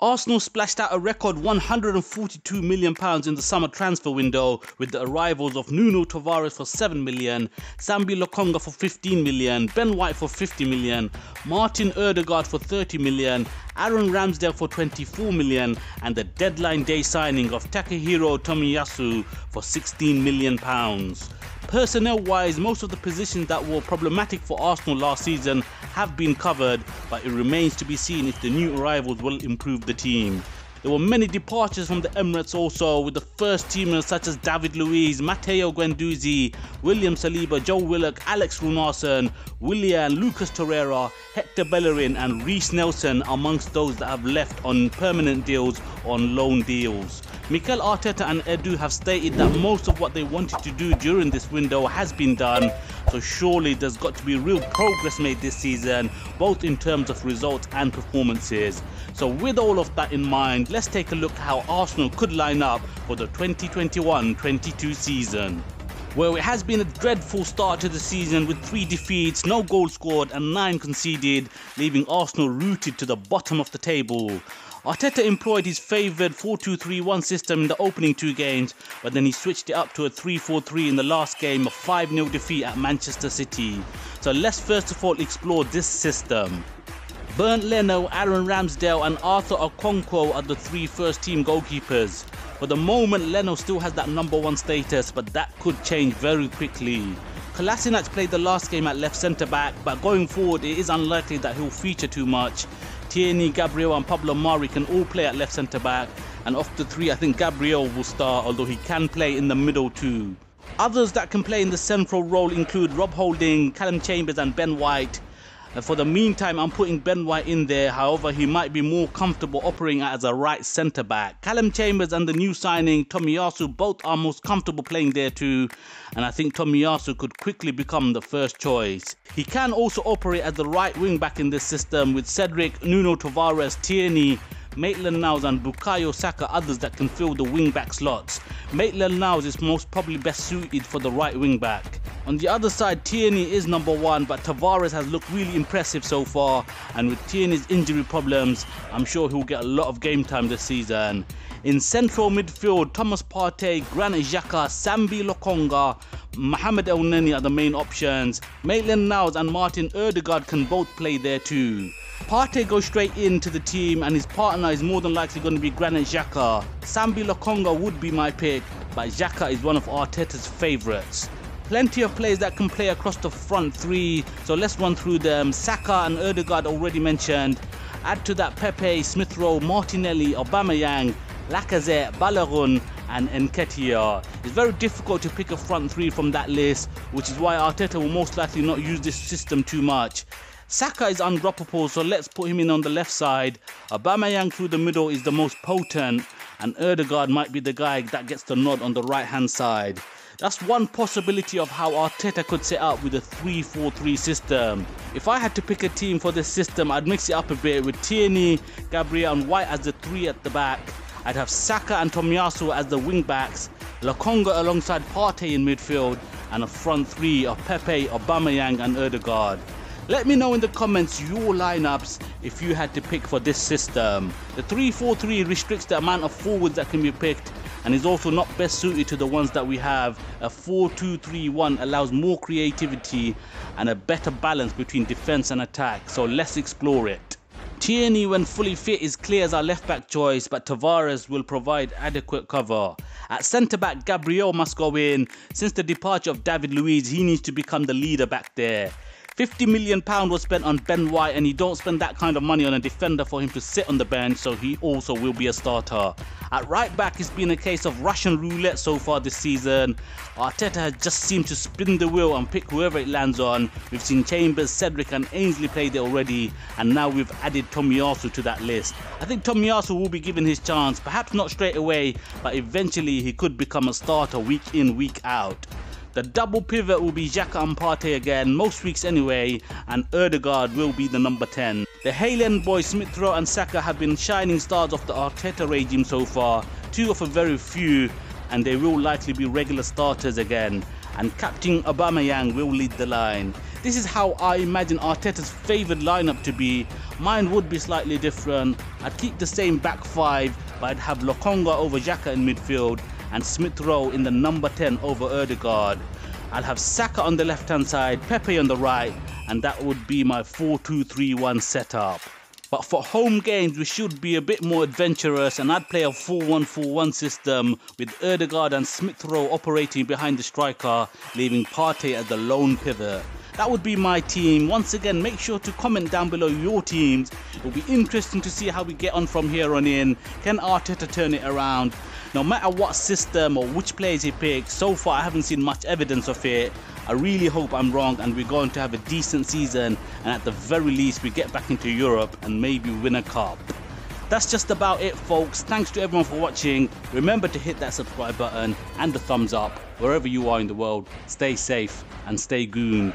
Arsenal splashed out a record £142 million in the summer transfer window with the arrivals of Nuno Tavares for £7 million, Sambi Lokonga for £15 million, Ben White for £50 million, Martin Odegaard for £30 million, Aaron Ramsdale for £24 million, and the deadline day signing of Takehiro Tomiyasu for £16 million. Personnel-wise, most of the positions that were problematic for Arsenal last season have been covered, but it remains to be seen if the new arrivals will improve the team. There were many departures from the Emirates also, with the first teamers such as David Luiz, Matteo Guendouzi, William Saliba, Joe Willock, Alex Runarsson, Willian, Lucas Torreira, Hector Bellerin and Reiss Nelson amongst those that have left on permanent deals or on loan deals. Mikel Arteta and Edu have stated that most of what they wanted to do during this window has been done, so surely there's got to be real progress made this season, both in terms of results and performances. So with all of that in mind, let's take a look at how Arsenal could line up for the 2021-22 season. Well, it has been a dreadful start to the season with 3 defeats, no goals scored and 9 conceded, leaving Arsenal rooted to the bottom of the table. Arteta employed his favoured 4-2-3-1 system in the opening 2 games, but then he switched it up to a 3-4-3 in the last game, a 5-0 defeat at Manchester City. So let's first of all explore this system. Bernd Leno, Aaron Ramsdale and Arthur Okonkwo are the 3 first team goalkeepers. For the moment, Leno still has that #1 status, but that could change very quickly. Kolasinac played the last game at left centre back, but going forward it is unlikely that he'll feature too much. Tierney, Gabriel and Pablo Mari can all play at left centre back, and of the 3 I think Gabriel will start, although he can play in the middle too. Others that can play in the central role include Rob Holding, Callum Chambers and Ben White. For the meantime, I'm putting Ben White in there, however he might be more comfortable operating as a right centre back. Callum Chambers and the new signing Tomiyasu both are most comfortable playing there too, and I think Tomiyasu could quickly become the first choice. He can also operate as the right wing back in this system with Cedric, Nuno Tavares, Tierney, Maitland-Niles and Bukayo Saka others that can fill the wing back slots. Maitland-Niles is most probably best suited for the right wing back. On the other side, Tierney is #1, but Tavares has looked really impressive so far, and with Tierney's injury problems, I'm sure he'll get a lot of game time this season. In central midfield, Thomas Partey, Granit Xhaka, Sambi Lokonga, Mohamed Elneny are the main options. Maitland-Niles and Martin Odegaard can both play there too. Partey goes straight into the team and his partner is more than likely going to be Granit Xhaka. Sambi Lokonga would be my pick, but Xhaka is one of Arteta's favourites. Plenty of players that can play across the front 3, so let's run through them. Saka and Odegaard already mentioned. Add to that Pepe, Smith Rowe, Martinelli, Aubameyang, Lacazette, Ballerun and Nketiah. It's very difficult to pick a front 3 from that list, which is why Arteta will most likely not use this system too much. Saka is undroppable, so let's put him in on the left side. Aubameyang through the middle is the most potent, and Odegaard might be the guy that gets the nod on the right hand side. That's one possibility of how Arteta could set up with a 3-4-3 system. If I had to pick a team for this system, I'd mix it up a bit with Tierney, Gabriel and White as the 3 at the back. I'd have Saka and Tomiyasu as the wing backs, Lokonga alongside Partey in midfield, and a front 3 of Pepe, Aubameyang and Odegaard. Let me know in the comments your lineups if you had to pick for this system. The 3-4-3 restricts the amount of forwards that can be picked and is also not best suited to the ones that we have. A 4-2-3-1 allows more creativity and a better balance between defence and attack, so let's explore it. Tierney when fully fit is clear as our left back choice, but Tavares will provide adequate cover. At centre back, Gabriel must go in. Since the departure of David Luiz, he needs to become the leader back there. £50 million was spent on Ben White, and you don't spend that kind of money on a defender for him to sit on the bench, so he also will be a starter. At right back, it's been a case of Russian roulette so far this season. Arteta has just seemed to spin the wheel and pick whoever it lands on. We've seen Chambers, Cedric and Ainsley play there already, and now we've added Tomiyasu to that list. I think Tomiyasu will be given his chance, perhaps not straight away, but eventually he could become a starter week in, week out. The double pivot will be Xhaka and Partey again, most weeks anyway, and Odegaard will be the number 10. The Highland boys Smith Rowe and Saka have been shining stars of the Arteta regime so far, 2 of a very few, and they will likely be regular starters again. And Captain Aubameyang will lead the line. This is how I imagine Arteta's favoured lineup to be. Mine would be slightly different. I'd keep the same back five, but I'd have Lokonga over Xhaka in midfield and Smith Rowe in the number 10 over Odegaard. I'll have Saka on the left hand side, Pepe on the right, and that would be my 4-2-3-1 setup. But for home games we should be a bit more adventurous, and I'd play a 4-1-4-1 system with Odegaard and Smith Rowe operating behind the striker, leaving Partey as the lone pivot. That would be my team. Once again, make sure to comment down below your teams. It will be interesting to see how we get on from here on in. Can Arteta turn it around? No matter what system or which players he picks, so far I haven't seen much evidence of it. I really hope I'm wrong and we're going to have a decent season, and at the very least we get back into Europe and maybe win a cup. That's just about it, folks. Thanks to everyone for watching. Remember to hit that subscribe button and the thumbs up wherever you are in the world. Stay safe and stay gooned.